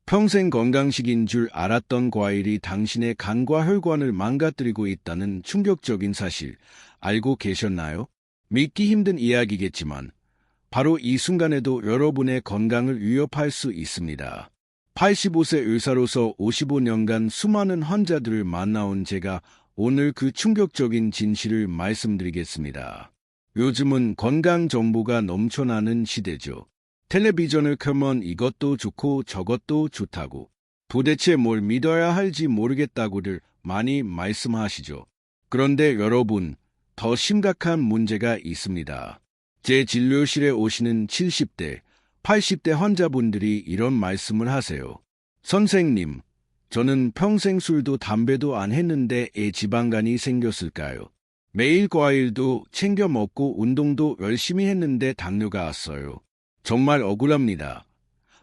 평생 건강식인 줄 알았던 과일이 당신의 간과 혈관을 망가뜨리고 있다는 충격적인 사실 알고 계셨나요? 믿기 힘든 이야기겠지만 바로 이 순간에도 여러분의 건강을 위협할 수 있습니다. 85세 의사로서 55년간 수많은 환자들을 만나온 제가 오늘 그 충격적인 진실을 말씀드리겠습니다. 요즘은 건강 정보가 넘쳐나는 시대죠. 텔레비전을 켜면 이것도 좋고 저것도 좋다고, 도대체 뭘 믿어야 할지 모르겠다고들 많이 말씀하시죠. 그런데 여러분, 더 심각한 문제가 있습니다. 제 진료실에 오시는 70대, 80대 환자분들이 이런 말씀을 하세요. 선생님, 저는 평생 술도 담배도 안 했는데 왜 지방간이 생겼을까요? 매일 과일도 챙겨 먹고 운동도 열심히 했는데 당뇨가 왔어요. 정말 억울합니다.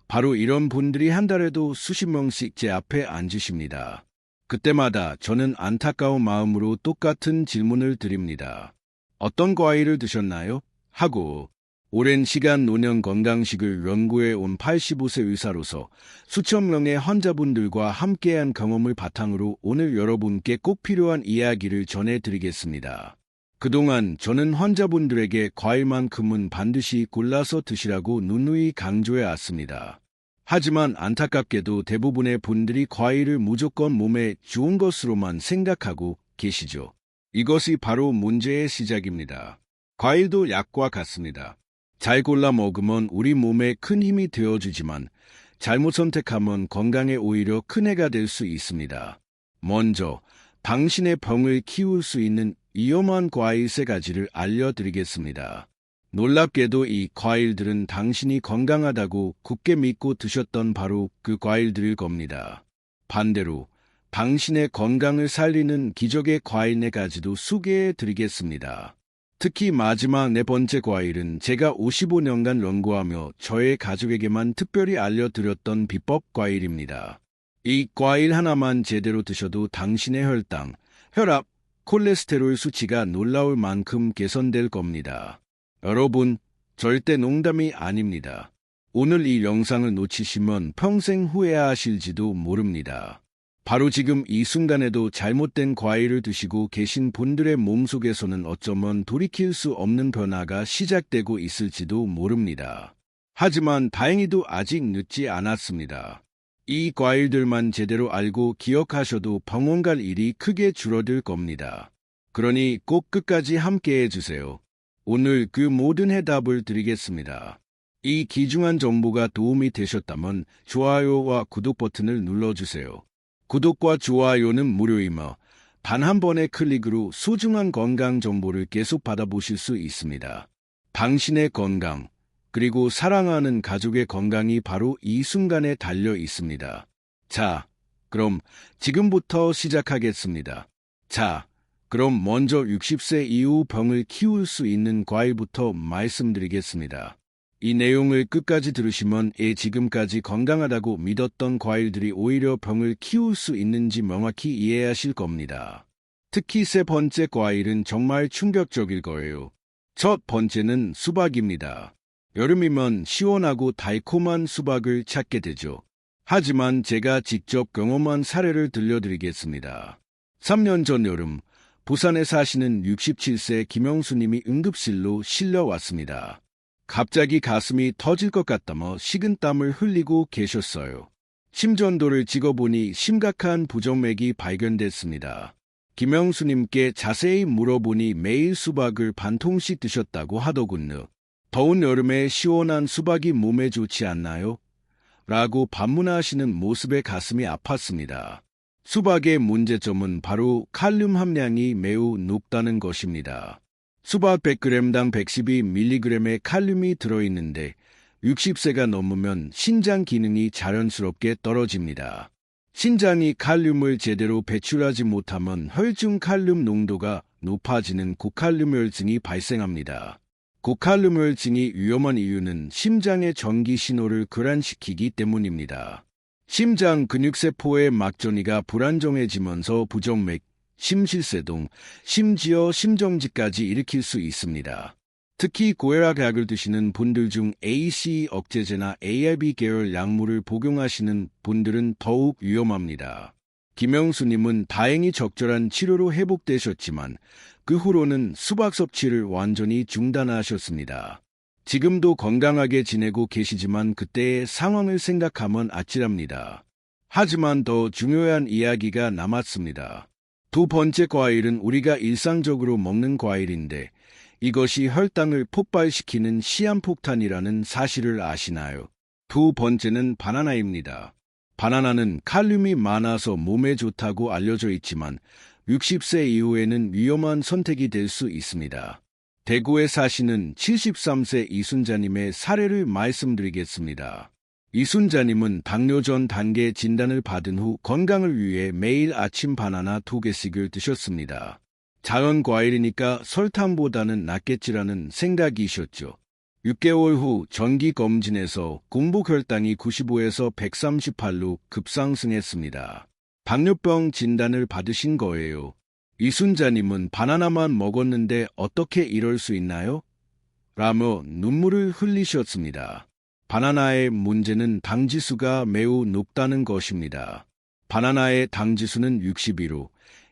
바로 이런 분들이 한 달에도 수십 명씩 제 앞에 앉으십니다. 그때마다 저는 안타까운 마음으로 똑같은 질문을 드립니다. 어떤 과일을 드셨나요? 하고, 오랜 시간 노년 건강식을 연구해 온 85세 의사로서 수천 명의 환자분들과 함께한 경험을 바탕으로 오늘 여러분께 꼭 필요한 이야기를 전해드리겠습니다. 그동안 저는 환자분들에게 과일만큼은 반드시 골라서 드시라고 누누이 강조해 왔습니다. 하지만 안타깝게도 대부분의 분들이 과일을 무조건 몸에 좋은 것으로만 생각하고 계시죠. 이것이 바로 문제의 시작입니다. 과일도 약과 같습니다. 잘 골라 먹으면 우리 몸에 큰 힘이 되어주지만 잘못 선택하면 건강에 오히려 큰 해가 될 수 있습니다. 먼저 당신의 병을 키울 수 있는 위험한 과일 3가지를 알려드리겠습니다. 놀랍게도 이 과일들은 당신이 건강하다고 굳게 믿고 드셨던 바로 그 과일들일 겁니다. 반대로 당신의 건강을 살리는 기적의 과일 4가지도 소개해드리겠습니다. 특히 마지막 4번째 과일은 제가 55년간 연구하며 저의 가족에게만 특별히 알려드렸던 비법 과일입니다. 이 과일 하나만 제대로 드셔도 당신의 혈당, 혈압, 콜레스테롤 수치가 놀라울 만큼 개선될 겁니다. 여러분, 절대 농담이 아닙니다. 오늘 이 영상을 놓치시면 평생 후회하실지도 모릅니다. 바로 지금 이 순간에도 잘못된 과일을 드시고 계신 분들의 몸속에서는 어쩌면 돌이킬 수 없는 변화가 시작되고 있을지도 모릅니다. 하지만 다행히도 아직 늦지 않았습니다. 이 과일들만 제대로 알고 기억하셔도 병원 갈 일이 크게 줄어들 겁니다. 그러니 꼭 끝까지 함께해 주세요. 오늘 그 모든 해답을 드리겠습니다. 이 귀중한 정보가 도움이 되셨다면 좋아요와 구독 버튼을 눌러주세요. 구독과 좋아요는 무료이며 단 한 번의 클릭으로 소중한 건강 정보를 계속 받아보실 수 있습니다. 당신의 건강, 그리고 사랑하는 가족의 건강이 바로 이 순간에 달려 있습니다. 자, 그럼 지금부터 시작하겠습니다. 자, 그럼 먼저 60세 이후 병을 키울 수 있는 과일부터 말씀드리겠습니다. 이 내용을 끝까지 들으시면 지금까지 건강하다고 믿었던 과일들이 오히려 병을 키울 수 있는지 명확히 이해하실 겁니다. 특히 3번째 과일은 정말 충격적일 거예요. 첫 번째는 수박입니다. 여름이면 시원하고 달콤한 수박을 찾게 되죠. 하지만 제가 직접 경험한 사례를 들려드리겠습니다. 3년 전 여름, 부산에 사시는 67세 김영수님이 응급실로 실려왔습니다. 갑자기 가슴이 터질 것 같다며 식은땀을 흘리고 계셨어요. 심전도를 찍어보니 심각한 부정맥이 발견됐습니다. 김영수님께 자세히 물어보니 매일 수박을 반 통씩 드셨다고 하더군요. 더운 여름에 시원한 수박이 몸에 좋지 않나요? 라고 반문하시는 모습에 가슴이 아팠습니다. 수박의 문제점은 바로 칼륨 함량이 매우 높다는 것입니다. 수박 100g당 112mg의 칼륨이 들어있는데 60세가 넘으면 신장 기능이 자연스럽게 떨어집니다. 신장이 칼륨을 제대로 배출하지 못하면 혈중 칼륨 농도가 높아지는 고칼륨혈증이 발생합니다. 고칼륨혈증이 위험한 이유는 심장의 전기 신호를 교란시키기 때문입니다. 심장 근육세포의 막전이가 불안정해지면서 부정맥, 심실세동, 심지어 심정지까지 일으킬 수 있습니다. 특히 고혈압약을 드시는 분들 중 AC 억제제나 ARB 계열 약물을 복용하시는 분들은 더욱 위험합니다. 김영수님은 다행히 적절한 치료로 회복되셨지만 그 후로는 수박 섭취를 완전히 중단하셨습니다. 지금도 건강하게 지내고 계시지만 그때의 상황을 생각하면 아찔합니다. 하지만 더 중요한 이야기가 남았습니다. 두 번째 과일은 우리가 일상적으로 먹는 과일인데 이것이 혈당을 폭발시키는 시한폭탄이라는 사실을 아시나요? 두 번째는 바나나입니다. 바나나는 칼륨이 많아서 몸에 좋다고 알려져 있지만 60세 이후에는 위험한 선택이 될 수 있습니다. 대구에 사시는 73세 이순자님의 사례를 말씀드리겠습니다. 이순자님은 당뇨 전 단계 진단을 받은 후 건강을 위해 매일 아침 바나나 2개씩을 드셨습니다. 자연 과일이니까 설탕보다는 낫겠지라는 생각이셨죠. 6개월 후 정기검진에서 공복혈당이 95에서 138로 급상승했습니다. 당뇨병 진단을 받으신 거예요. 이순자님은 바나나만 먹었는데 어떻게 이럴 수 있나요? 라며 눈물을 흘리셨습니다. 바나나의 문제는 당지수가 매우 높다는 것입니다. 바나나의 당지수는 62로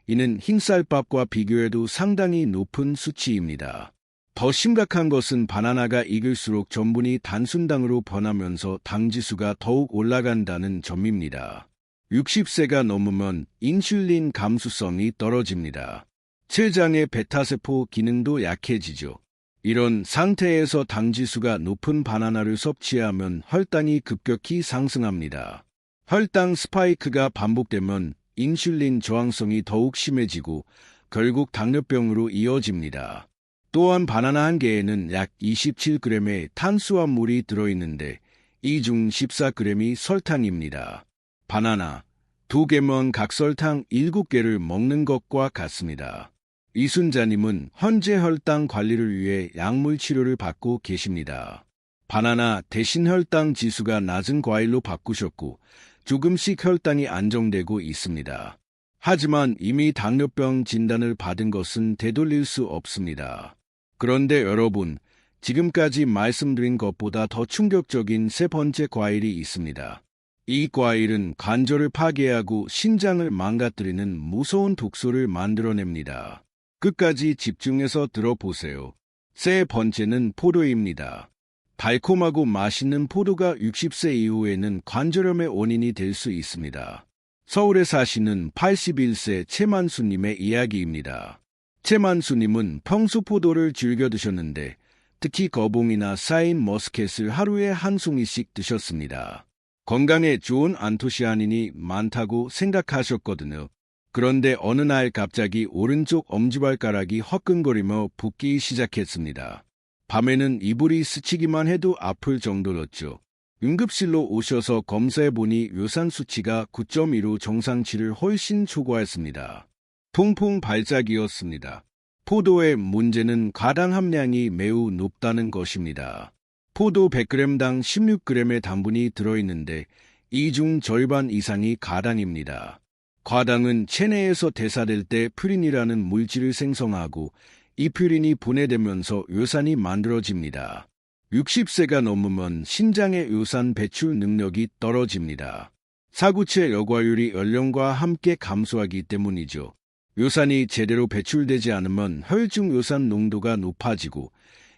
이는 흰쌀밥과 비교해도 상당히 높은 수치입니다. 더 심각한 것은 바나나가 익을수록 전분이 단순당으로 변하면서 당지수가 더욱 올라간다는 점입니다. 60세가 넘으면 인슐린 감수성이 떨어집니다. 췌장의 베타세포 기능도 약해지죠. 이런 상태에서 당지수가 높은 바나나를 섭취하면 혈당이 급격히 상승합니다. 혈당 스파이크가 반복되면 인슐린 저항성이 더욱 심해지고 결국 당뇨병으로 이어집니다. 또한 바나나 한 개에는 약 27g의 탄수화물이 들어있는데 이 중 14g이 설탕입니다. 바나나 2개면 각 설탕 7개를 먹는 것과 같습니다. 이순자님은 현재 혈당 관리를 위해 약물 치료를 받고 계십니다. 바나나 대신 혈당 지수가 낮은 과일로 바꾸셨고 조금씩 혈당이 안정되고 있습니다. 하지만 이미 당뇨병 진단을 받은 것은 되돌릴 수 없습니다. 그런데 여러분, 지금까지 말씀드린 것보다 더 충격적인 세 번째 과일이 있습니다. 이 과일은 관절을 파괴하고 신장을 망가뜨리는 무서운 독소를 만들어냅니다. 끝까지 집중해서 들어보세요. 세 번째는 포도입니다. 달콤하고 맛있는 포도가 60세 이후에는 관절염의 원인이 될 수 있습니다. 서울에 사시는 81세 최만수님의 이야기입니다. 최만수님은 평소 포도를 즐겨 드셨는데 특히 거봉이나 사인 머스켓을 하루에 한 송이씩 드셨습니다. 건강에 좋은 안토시아닌이 많다고 생각하셨거든요. 그런데 어느 날 갑자기 오른쪽 엄지발가락이 화끈거리며 붓기 시작했습니다. 밤에는 이불이 스치기만 해도 아플 정도였죠. 응급실로 오셔서 검사해보니 요산 수치가 9.2로 정상치를 훨씬 초과했습니다. 통풍 발작이었습니다. 포도의 문제는 과당 함량이 매우 높다는 것입니다. 포도 100g당 16g의 당분이 들어있는데 이 중 절반 이상이 과당입니다. 과당은 체내에서 대사될 때 퓨린이라는 물질을 생성하고 이 퓨린이 분해되면서 요산이 만들어집니다. 60세가 넘으면 신장의 요산 배출 능력이 떨어집니다. 사구체 여과율이 연령과 함께 감소하기 때문이죠. 요산이 제대로 배출되지 않으면 혈중 요산 농도가 높아지고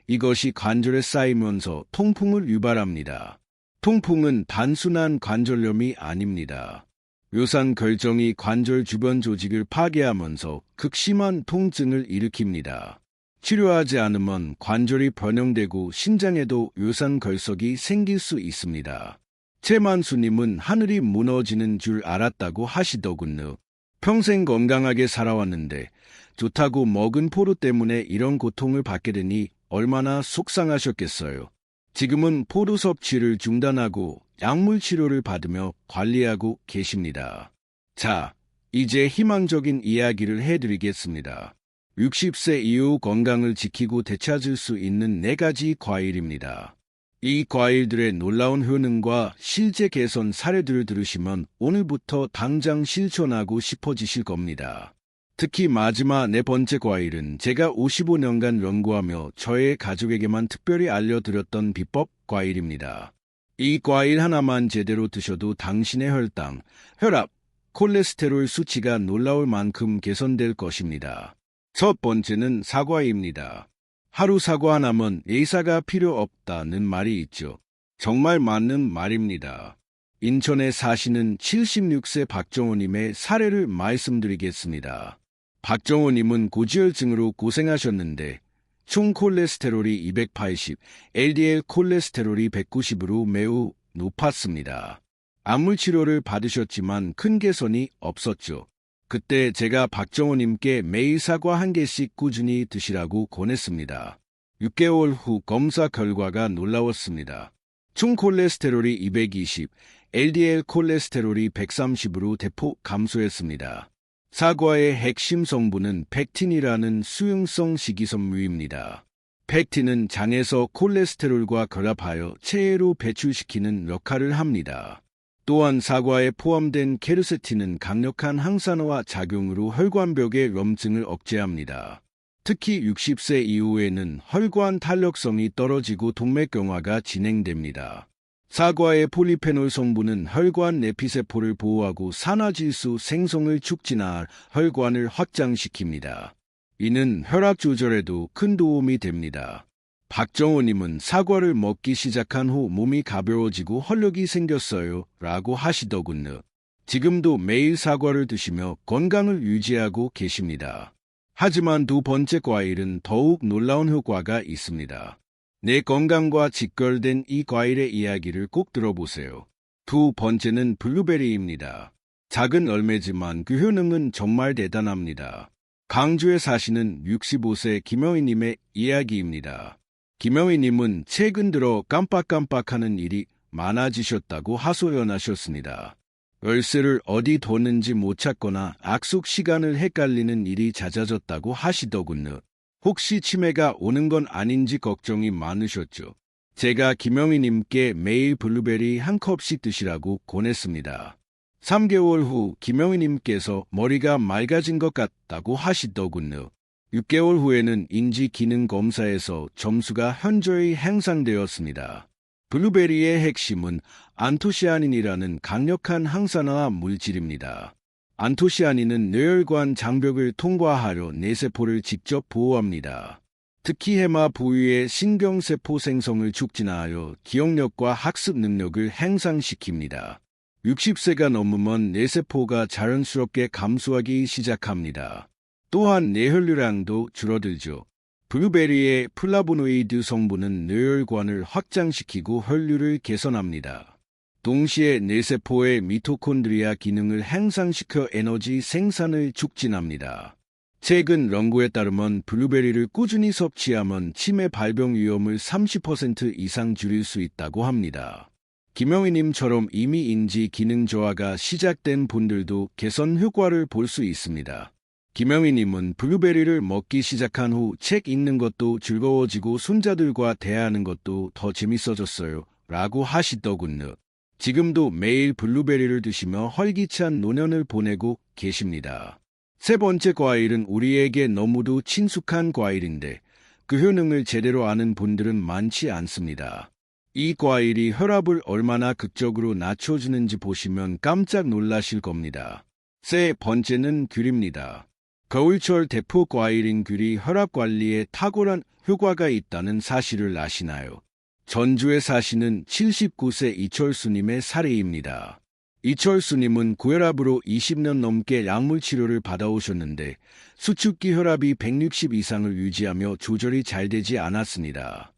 이것이 관절에 쌓이면서 통풍을 유발합니다. 통풍은 단순한 관절염이 아닙니다. 요산 결정이 관절 주변 조직을 파괴하면서 극심한 통증을 일으킵니다. 치료하지 않으면 관절이 변형되고 신장에도 요산 결석이 생길 수 있습니다. 최만수님은 하늘이 무너지는 줄 알았다고 하시더군요. 평생 건강하게 살아왔는데 좋다고 먹은 포도 때문에 이런 고통을 받게 되니 얼마나 속상하셨겠어요. 지금은 포도 섭취를 중단하고 약물 치료를 받으며 관리하고 계십니다. 자, 이제 희망적인 이야기를 해드리겠습니다. 60세 이후 건강을 지키고 되찾을 수 있는 4가지 과일입니다. 이 과일들의 놀라운 효능과 실제 개선 사례들을 들으시면 오늘부터 당장 실천하고 싶어지실 겁니다. 특히 마지막 네 번째 과일은 제가 55년간 연구하며 저의 가족에게만 특별히 알려드렸던 비법 과일입니다. 이 과일 하나만 제대로 드셔도 당신의 혈당, 혈압, 콜레스테롤 수치가 놀라울 만큼 개선될 것입니다. 첫 번째는 사과입니다. 하루 사과 하나면 의사가 필요 없다는 말이 있죠. 정말 맞는 말입니다. 인천에 사시는 76세 박정호님의 사례를 말씀드리겠습니다. 박정호님은 고지혈증으로 고생하셨는데 총 콜레스테롤이 280, LDL 콜레스테롤이 190으로 매우 높았습니다. 약물 치료를 받으셨지만 큰 개선이 없었죠. 그때 제가 박정호님께 매일 사과 한 개씩 꾸준히 드시라고 권했습니다. 6개월 후 검사 결과가 놀라웠습니다. 총 콜레스테롤이 220, LDL 콜레스테롤이 130으로 대폭 감소했습니다. 사과의 핵심 성분은 펙틴이라는 수용성 식이섬유입니다. 펙틴은 장에서 콜레스테롤과 결합하여 체외로 배출시키는 역할을 합니다. 또한 사과에 포함된 케르세틴은 강력한 항산화 작용으로 혈관벽의 염증을 억제합니다. 특히 60세 이후에는 혈관 탄력성이 떨어지고 동맥경화가 진행됩니다. 사과의 폴리페놀 성분은 혈관 내피세포를 보호하고 산화질소 생성을 촉진하여 혈관을 확장시킵니다. 이는 혈압 조절에도 큰 도움이 됩니다. 박정호님은 사과를 먹기 시작한 후 몸이 가벼워지고 활력이 생겼어요 라고 하시더군요. 지금도 매일 사과를 드시며 건강을 유지하고 계십니다. 하지만 두 번째 과일은 더욱 놀라운 효과가 있습니다. 내 건강과 직결된 이 과일의 이야기를 꼭 들어보세요. 두 번째는 블루베리입니다. 작은 열매지만 그 효능은 정말 대단합니다. 강주에 사시는 65세 김영희님의 이야기입니다. 김영희님은 최근 들어 깜빡깜빡하는 일이 많아지셨다고 하소연하셨습니다. 열쇠를 어디 뒀는지 못 찾거나 약속 시간을 헷갈리는 일이 잦아졌다고 하시더군요. 혹시 치매가 오는 건 아닌지 걱정이 많으셨죠. 제가 김영희님께 매일 블루베리 한 컵씩 드시라고 권했습니다. 3개월 후 김영희님께서 머리가 맑아진 것 같다고 하시더군요. 6개월 후에는 인지기능검사에서 점수가 현저히 향상되었습니다. 블루베리의 핵심은 안토시아닌이라는 강력한 항산화 물질입니다. 안토시아닌은 뇌혈관 장벽을 통과하려 뇌세포를 직접 보호합니다. 특히 해마 부위의 신경세포 생성을 촉진하여 기억력과 학습 능력을 향상시킵니다. 60세가 넘으면 뇌세포가 자연스럽게 감소하기 시작합니다. 또한 뇌혈류량도 줄어들죠. 블루베리의 플라보노이드 성분은 뇌혈관을 확장시키고 혈류를 개선합니다. 동시에 뇌세포의 미토콘드리아 기능을 향상시켜 에너지 생산을 촉진합니다. 최근 연구에 따르면 블루베리를 꾸준히 섭취하면 치매 발병 위험을 30% 이상 줄일 수 있다고 합니다. 김영희님처럼 이미 인지 기능 저하가 시작된 분들도 개선 효과를 볼 수 있습니다. 김영희님은 블루베리를 먹기 시작한 후 책 읽는 것도 즐거워지고 손자들과 대화하는 것도 더 재밌어졌어요 라고 하시더군요. 지금도 매일 블루베리를 드시며 활기찬 노년을 보내고 계십니다. 세 번째 과일은 우리에게 너무도 친숙한 과일인데 그 효능을 제대로 아는 분들은 많지 않습니다. 이 과일이 혈압을 얼마나 극적으로 낮춰주는지 보시면 깜짝 놀라실 겁니다. 세 번째는 귤입니다. 겨울철 대표 과일인 귤이 혈압 관리에 탁월한 효과가 있다는 사실을 아시나요? 전주에 사시는 79세 이철수님의 사례입니다. 이철수님은 고혈압으로 20년 넘게 약물 치료를 받아오셨는데 수축기 혈압이 160 이상을 유지하며 조절이 잘 되지 않았습니다.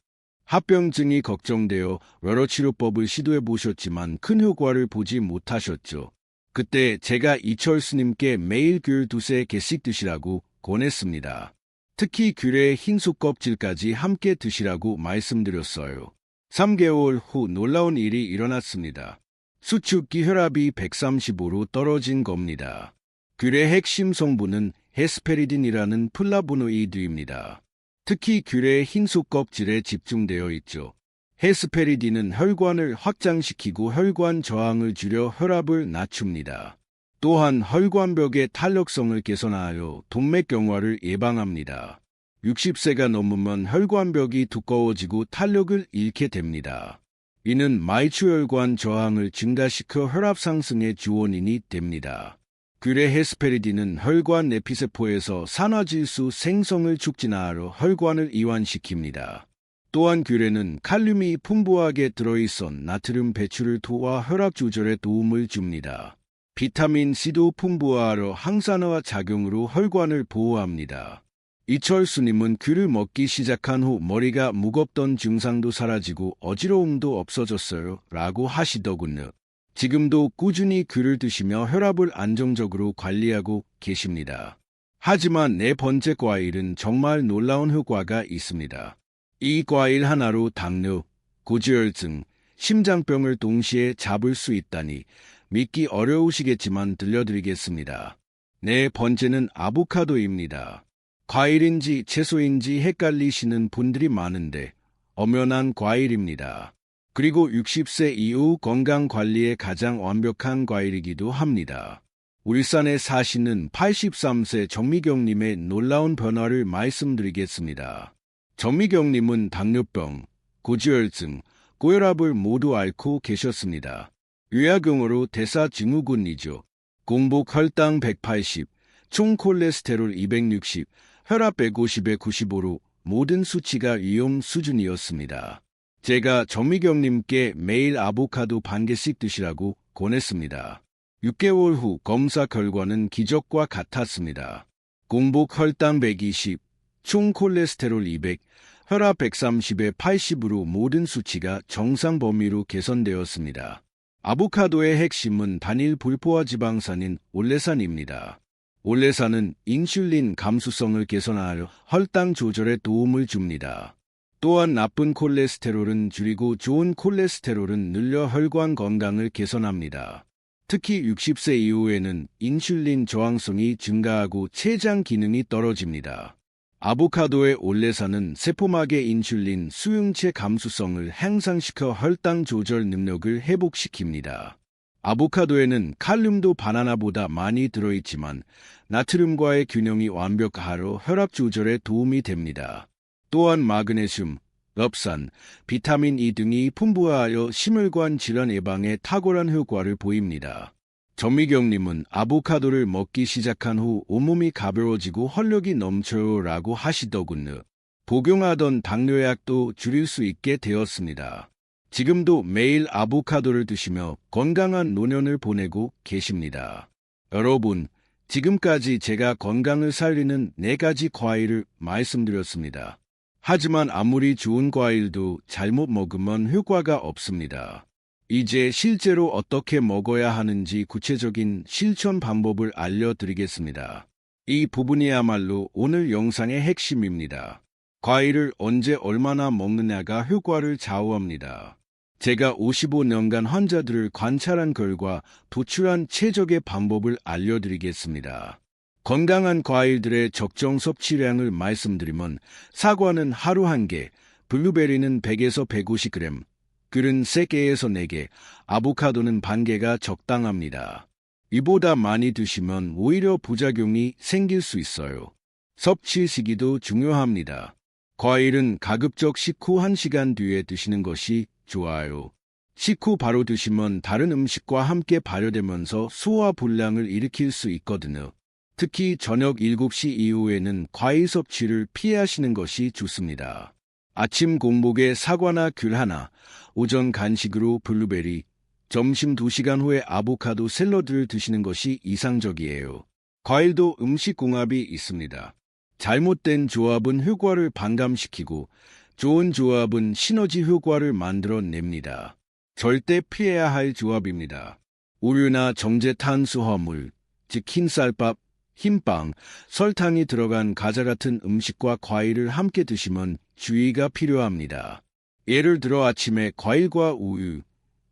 합병증이 걱정되어 여러 치료법을 시도해 보셨지만 큰 효과를 보지 못하셨죠. 그때 제가 이철수님께 매일 귤 2-3개씩 드시라고 권했습니다. 특히 귤의 흰속 껍질까지 함께 드시라고 말씀드렸어요. 3개월 후 놀라운 일이 일어났습니다. 수축기 혈압이 135로 떨어진 겁니다. 귤의 핵심 성분은 헤스페리딘이라는 플라보노이드입니다. 특히 귤의 흰속 껍질에 집중되어 있죠. 헤스페리딘은 혈관을 확장시키고 혈관 저항을 줄여 혈압을 낮춥니다. 또한 혈관벽의 탄력성을 개선하여 동맥경화를 예방합니다. 60세가 넘으면 혈관벽이 두꺼워지고 탄력을 잃게 됩니다. 이는 마이추혈관 저항을 증가시켜 혈압 상승의 주원인이 됩니다. 귤의 헤스페리딘은 혈관 내피세포에서 산화질소 생성을 촉진하여 혈관을 이완시킵니다. 또한 귤에는 칼륨이 풍부하게 들어있어 나트륨 배출을 도와 혈압 조절에 도움을 줍니다. 비타민 C도 풍부하여 항산화 작용으로 혈관을 보호합니다. 이철수님은 귤을 먹기 시작한 후 머리가 무겁던 증상도 사라지고 어지러움도 없어졌어요 라고 하시더군요. 지금도 꾸준히 귤을 드시며 혈압을 안정적으로 관리하고 계십니다. 하지만 네 번째 과일은 정말 놀라운 효과가 있습니다. 이 과일 하나로 당뇨, 고지혈증, 심장병을 동시에 잡을 수 있다니 믿기 어려우시겠지만 들려드리겠습니다. 네 번째는 아보카도입니다. 과일인지 채소인지 헷갈리시는 분들이 많은데 엄연한 과일입니다. 그리고 60세 이후 건강관리에 가장 완벽한 과일이기도 합니다. 울산에 사시는 83세 정미경님의 놀라운 변화를 말씀드리겠습니다. 정미경님은 당뇨병, 고지혈증, 고혈압을 모두 앓고 계셨습니다. 요약용어로 대사증후군이죠. 공복 혈당 180, 총 콜레스테롤 260, 혈압 150에 95로 모든 수치가 위험 수준이었습니다. 제가 정미경님께 매일 아보카도 반 개씩 드시라고 권했습니다. 6개월 후 검사 결과는 기적과 같았습니다. 공복 혈당 120, 총 콜레스테롤 200, 혈압 130에 80으로 모든 수치가 정상 범위로 개선되었습니다. 아보카도의 핵심은 단일 불포화 지방산인 올레산입니다. 올레산은 인슐린 감수성을 개선하여 혈당 조절에 도움을 줍니다. 또한 나쁜 콜레스테롤은 줄이고 좋은 콜레스테롤은 늘려 혈관 건강을 개선합니다. 특히 60세 이후에는 인슐린 저항성이 증가하고 췌장 기능이 떨어집니다. 아보카도의 올레산은 세포막의 인슐린 수용체 감수성을 향상시켜 혈당 조절 능력을 회복시킵니다. 아보카도에는 칼륨도 바나나보다 많이 들어있지만 나트륨과의 균형이 완벽하여 혈압 조절에 도움이 됩니다. 또한 마그네슘, 엽산, 비타민 E 등이 풍부하여 심혈관 질환 예방에 탁월한 효과를 보입니다. 정미경님은 아보카도를 먹기 시작한 후 온몸이 가벼워지고 활력이 넘쳐요 라고 하시더군요. 복용하던 당뇨약도 줄일 수 있게 되었습니다. 지금도 매일 아보카도를 드시며 건강한 노년을 보내고 계십니다. 여러분, 지금까지 제가 건강을 살리는 4가지 과일을 말씀드렸습니다. 하지만 아무리 좋은 과일도 잘못 먹으면 효과가 없습니다. 이제 실제로 어떻게 먹어야 하는지 구체적인 실천 방법을 알려드리겠습니다. 이 부분이야말로 오늘 영상의 핵심입니다. 과일을 언제 얼마나 먹느냐가 효과를 좌우합니다. 제가 55년간 환자들을 관찰한 결과 도출한 최적의 방법을 알려드리겠습니다. 건강한 과일들의 적정 섭취량을 말씀드리면 사과는 하루 1개, 블루베리는 100에서 150g, 귤은 3개에서 4개, 아보카도는 반 개가 적당합니다. 이보다 많이 드시면 오히려 부작용이 생길 수 있어요. 섭취 시기도 중요합니다. 과일은 가급적 식후 1시간 뒤에 드시는 것이 좋아요. 식후 바로 드시면 다른 음식과 함께 발효되면서 소화 불량을 일으킬 수 있거든요. 특히 저녁 7시 이후에는 과일 섭취를 피하시는 것이 좋습니다. 아침 공복에 사과나 귤 하나, 오전 간식으로 블루베리, 점심 2시간 후에 아보카도 샐러드를 드시는 것이 이상적이에요. 과일도 음식궁합이 있습니다. 잘못된 조합은 효과를 반감시키고 좋은 조합은 시너지 효과를 만들어냅니다. 절대 피해야 할 조합입니다. 우유나 정제 탄수화물, 즉 흰쌀밥, 흰빵, 설탕이 들어간 과자 같은 음식과 과일을 함께 드시면 주의가 필요합니다. 예를 들어 아침에 과일과 우유,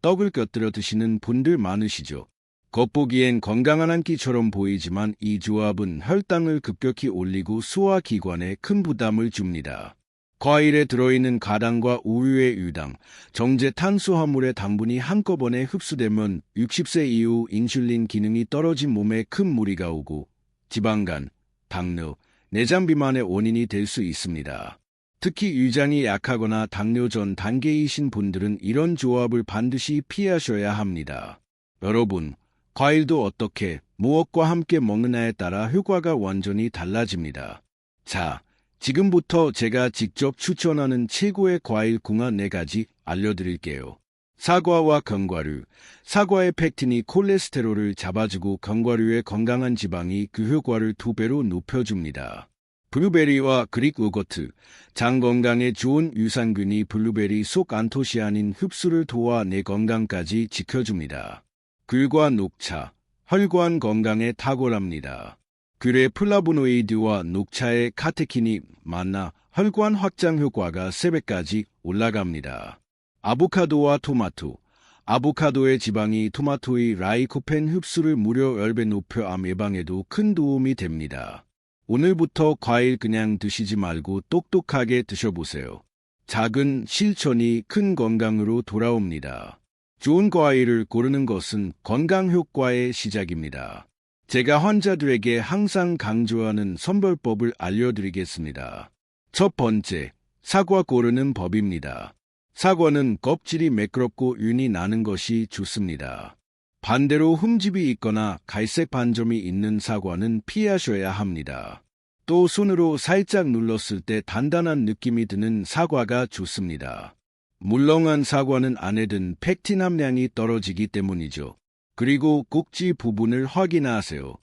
떡을 곁들여 드시는 분들 많으시죠. 겉보기엔 건강한 한 끼처럼 보이지만 이 조합은 혈당을 급격히 올리고 소화기관에 큰 부담을 줍니다. 과일에 들어있는 가당과 우유의 유당, 정제 탄수화물의 당분이 한꺼번에 흡수되면 60세 이후 인슐린 기능이 떨어진 몸에 큰 무리가 오고 지방간, 당뇨, 내장 비만의 원인이 될 수 있습니다. 특히 위장이 약하거나 당뇨 전 단계이신 분들은 이런 조합을 반드시 피하셔야 합니다. 여러분, 과일도 어떻게, 무엇과 함께 먹느냐에 따라 효과가 완전히 달라집니다. 자, 지금부터 제가 직접 추천하는 최고의 과일 궁합 4가지 알려드릴게요. 사과와 견과류. 사과의 펙틴이 콜레스테롤을 잡아주고 견과류의 건강한 지방이 그 효과를 2배로 높여줍니다. 블루베리와 그릭 요거트. 장 건강에 좋은 유산균이 블루베리 속 안토시아닌 흡수를 도와 내 건강까지 지켜줍니다. 귤과 녹차. 혈관 건강에 탁월합니다. 귤의 플라보노이드와 녹차의 카테킨이 만나 혈관 확장 효과가 3배까지 올라갑니다. 아보카도와 토마토. 아보카도의 지방이 토마토의 라이코펜 흡수를 무려 10배 높여 암 예방에도 큰 도움이 됩니다. 오늘부터 과일 그냥 드시지 말고 똑똑하게 드셔보세요. 작은 실천이 큰 건강으로 돌아옵니다. 좋은 과일을 고르는 것은 건강 효과의 시작입니다. 제가 환자들에게 항상 강조하는 선별법을 알려드리겠습니다. 첫 번째, 사과 고르는 법입니다. 사과는 껍질이 매끄럽고 윤이 나는 것이 좋습니다. 반대로 흠집이 있거나 갈색 반점이 있는 사과는 피하셔야 합니다. 또 손으로 살짝 눌렀을 때 단단한 느낌이 드는 사과가 좋습니다. 물렁한 사과는 안에 든 펙틴 함량이 떨어지기 때문이죠. 그리고 꼭지 부분을 확인하세요.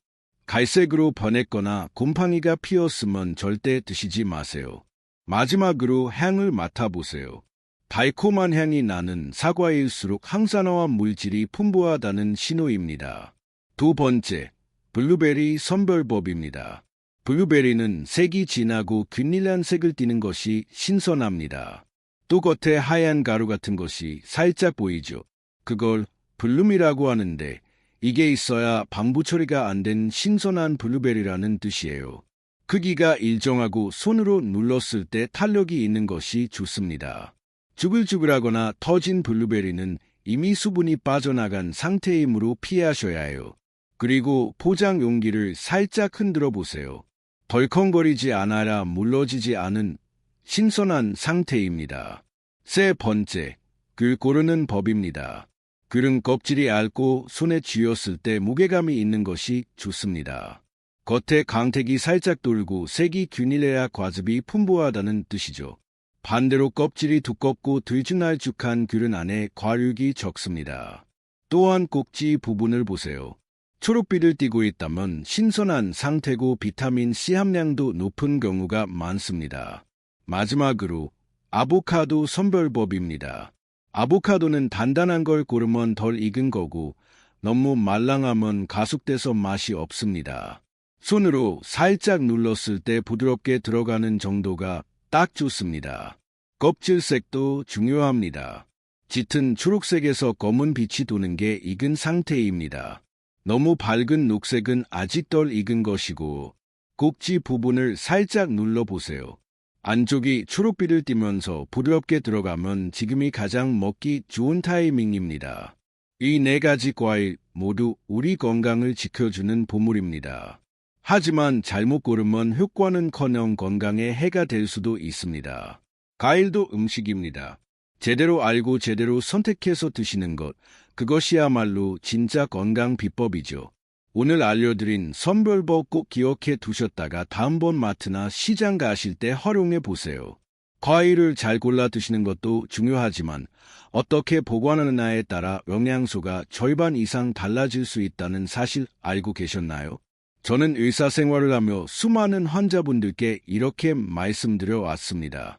갈색으로 변했거나 곰팡이가 피었으면 절대 드시지 마세요. 마지막으로 향을 맡아보세요. 달콤한 향이 나는 사과일수록 항산화와 물질이 풍부하다는 신호입니다. 두 번째, 블루베리 선별법입니다. 블루베리는 색이 진하고 균일한 색을 띠는 것이 신선합니다. 또 겉에 하얀 가루 같은 것이 살짝 보이죠. 그걸 블룸이라고 하는데 이게 있어야 방부 처리가 안 된 신선한 블루베리라는 뜻이에요. 크기가 일정하고 손으로 눌렀을 때 탄력이 있는 것이 좋습니다. 쭈글쭈글하거나 터진 블루베리는 이미 수분이 빠져나간 상태이므로 피하셔야 해요. 그리고 포장 용기를 살짝 흔들어 보세요. 덜컹거리지 않아야 물러지지 않은 신선한 상태입니다. 세 번째, 귤 고르는 법입니다. 귤은 껍질이 얇고 손에 쥐었을 때 무게감이 있는 것이 좋습니다. 겉에 광택이 살짝 돌고 색이 균일해야 과즙이 풍부하다는 뜻이죠. 반대로 껍질이 두껍고 들쭉날쭉한 귤은 안에 과육이 적습니다. 또한 꼭지 부분을 보세요. 초록빛을 띠고 있다면 신선한 상태고 비타민C 함량도 높은 경우가 많습니다. 마지막으로 아보카도 선별법입니다. 아보카도는 단단한 걸 고르면 덜 익은 거고 너무 말랑하면 가숙돼서 맛이 없습니다. 손으로 살짝 눌렀을 때 부드럽게 들어가는 정도가 딱 좋습니다. 껍질색도 중요합니다. 짙은 초록색에서 검은 빛이 도는 게 익은 상태입니다. 너무 밝은 녹색은 아직 덜 익은 것이고 꼭지 부분을 살짝 눌러보세요. 안쪽이 초록빛을 띠면서 부드럽게 들어가면 지금이 가장 먹기 좋은 타이밍입니다. 이 4가지 과일 모두 우리 건강을 지켜주는 보물입니다. 하지만 잘못 고르면 효과는커녕 건강에 해가 될 수도 있습니다. 과일도 음식입니다. 제대로 알고 제대로 선택해서 드시는 것, 그것이야말로 진짜 건강 비법이죠. 오늘 알려드린 선별법 꼭 기억해 두셨다가 다음번 마트나 시장 가실 때 활용해 보세요. 과일을 잘 골라 드시는 것도 중요하지만 어떻게 보관하느냐에 따라 영양소가 절반 이상 달라질 수 있다는 사실 알고 계셨나요? 저는 의사생활을 하며 수많은 환자분들께 이렇게 말씀드려 왔습니다.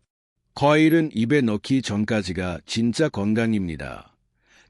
과일은 입에 넣기 전까지가 진짜 건강입니다.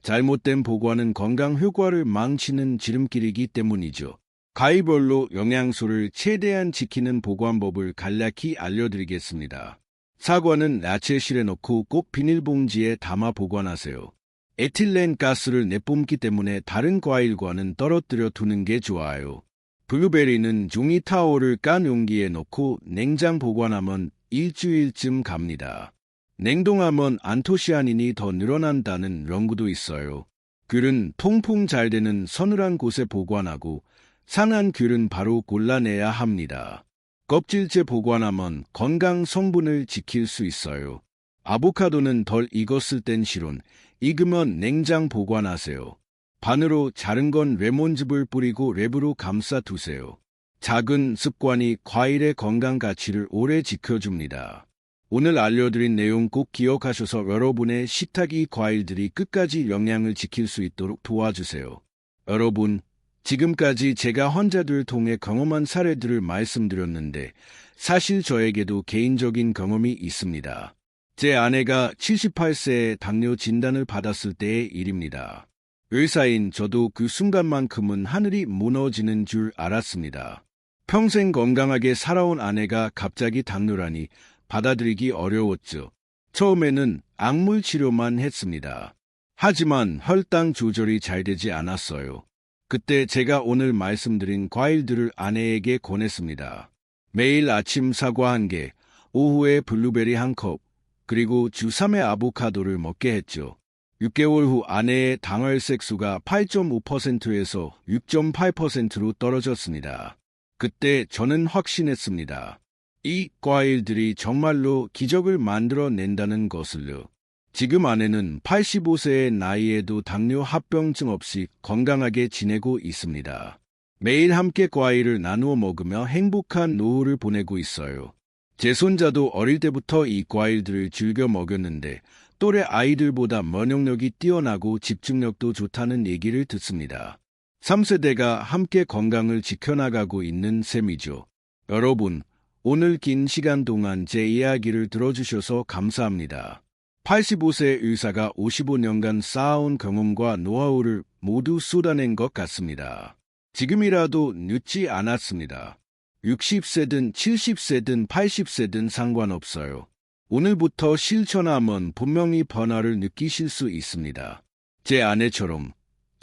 잘못된 보관은 건강 효과를 망치는 지름길이기 때문이죠. 과일별로 영양소를 최대한 지키는 보관법을 간략히 알려드리겠습니다. 사과는 야채실에 넣고 꼭 비닐봉지에 담아 보관하세요. 에틸렌 가스를 내뿜기 때문에 다른 과일과는 떨어뜨려 두는 게 좋아요. 블루베리는 종이 타월을 깐 용기에 넣고 냉장 보관하면 일주일쯤 갑니다. 냉동하면 안토시아닌이 더 늘어난다는 연구도 있어요. 귤은 통풍 잘 되는 서늘한 곳에 보관하고 상한 귤은 바로 골라내야 합니다. 껍질째 보관하면 건강 성분을 지킬 수 있어요. 아보카도는 덜 익었을 땐 실온, 익으면 냉장 보관하세요. 반으로 자른 건 레몬즙을 뿌리고 랩으로 감싸 두세요. 작은 습관이 과일의 건강 가치를 오래 지켜줍니다. 오늘 알려드린 내용 꼭 기억하셔서 여러분의 식탁이 과일들이 끝까지 영양을 지킬 수 있도록 도와주세요. 여러분, 지금까지 제가 환자들을 통해 경험한 사례들을 말씀드렸는데 사실 저에게도 개인적인 경험이 있습니다. 제 아내가 78세에 당뇨 진단을 받았을 때의 일입니다. 의사인 저도 그 순간만큼은 하늘이 무너지는 줄 알았습니다. 평생 건강하게 살아온 아내가 갑자기 당뇨라니 받아들이기 어려웠죠. 처음에는 약물 치료만 했습니다. 하지만 혈당 조절이 잘 되지 않았어요. 그때 제가 오늘 말씀드린 과일들을 아내에게 권했습니다. 매일 아침 사과 1개, 오후에 블루베리 1컵, 그리고 주 3회 아보카도를 먹게 했죠. 6개월 후 아내의 당혈색수가 8.5%에서 6.8%로 떨어졌습니다. 그때 저는 확신했습니다. 이 과일들이 정말로 기적을 만들어낸다는 것을요. 지금 아내는 85세의 나이에도 당뇨 합병증 없이 건강하게 지내고 있습니다. 매일 함께 과일을 나누어 먹으며 행복한 노후를 보내고 있어요. 제 손자도 어릴 때부터 이 과일들을 즐겨 먹였는데 또래 아이들보다 면역력이 뛰어나고 집중력도 좋다는 얘기를 듣습니다. 3세대가 함께 건강을 지켜나가고 있는 셈이죠. 여러분, 오늘 긴 시간 동안 제 이야기를 들어주셔서 감사합니다. 85세 의사가 55년간 쌓아온 경험과 노하우를 모두 쏟아낸 것 같습니다. 지금이라도 늦지 않았습니다. 60세든 70세든 80세든 상관없어요. 오늘부터 실천하면 분명히 변화를 느끼실 수 있습니다. 제 아내처럼,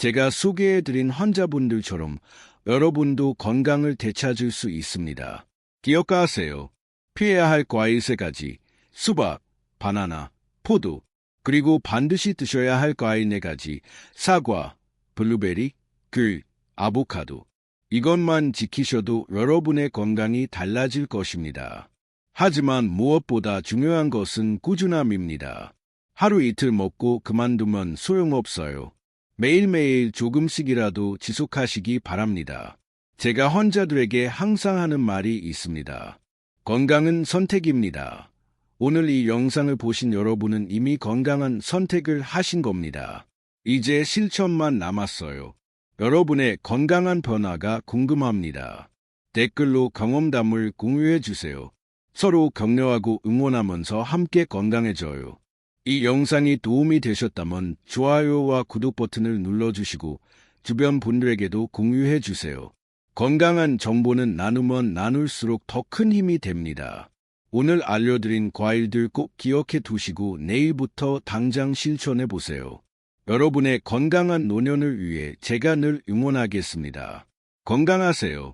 제가 소개해드린 환자분들처럼 여러분도 건강을 되찾을 수 있습니다. 기억하세요. 피해야 할 과일 3가지, 수박, 바나나, 포도, 그리고 반드시 드셔야 할 과일 4가지, 사과, 블루베리, 귤, 아보카도. 이것만 지키셔도 여러분의 건강이 달라질 것입니다. 하지만 무엇보다 중요한 것은 꾸준함입니다. 하루 이틀 먹고 그만두면 소용없어요. 매일매일 조금씩이라도 지속하시기 바랍니다. 제가 환자들에게 항상 하는 말이 있습니다. 건강은 선택입니다. 오늘 이 영상을 보신 여러분은 이미 건강한 선택을 하신 겁니다. 이제 실천만 남았어요. 여러분의 건강한 변화가 궁금합니다. 댓글로 경험담을 공유해주세요. 서로 격려하고 응원하면서 함께 건강해져요. 이 영상이 도움이 되셨다면 좋아요와 구독 버튼을 눌러주시고 주변 분들에게도 공유해주세요. 건강한 정보는 나누면 나눌수록 더 큰 힘이 됩니다. 오늘 알려드린 과일들 꼭 기억해 두시고 내일부터 당장 실천해 보세요. 여러분의 건강한 노년을 위해 제가 늘 응원하겠습니다. 건강하세요.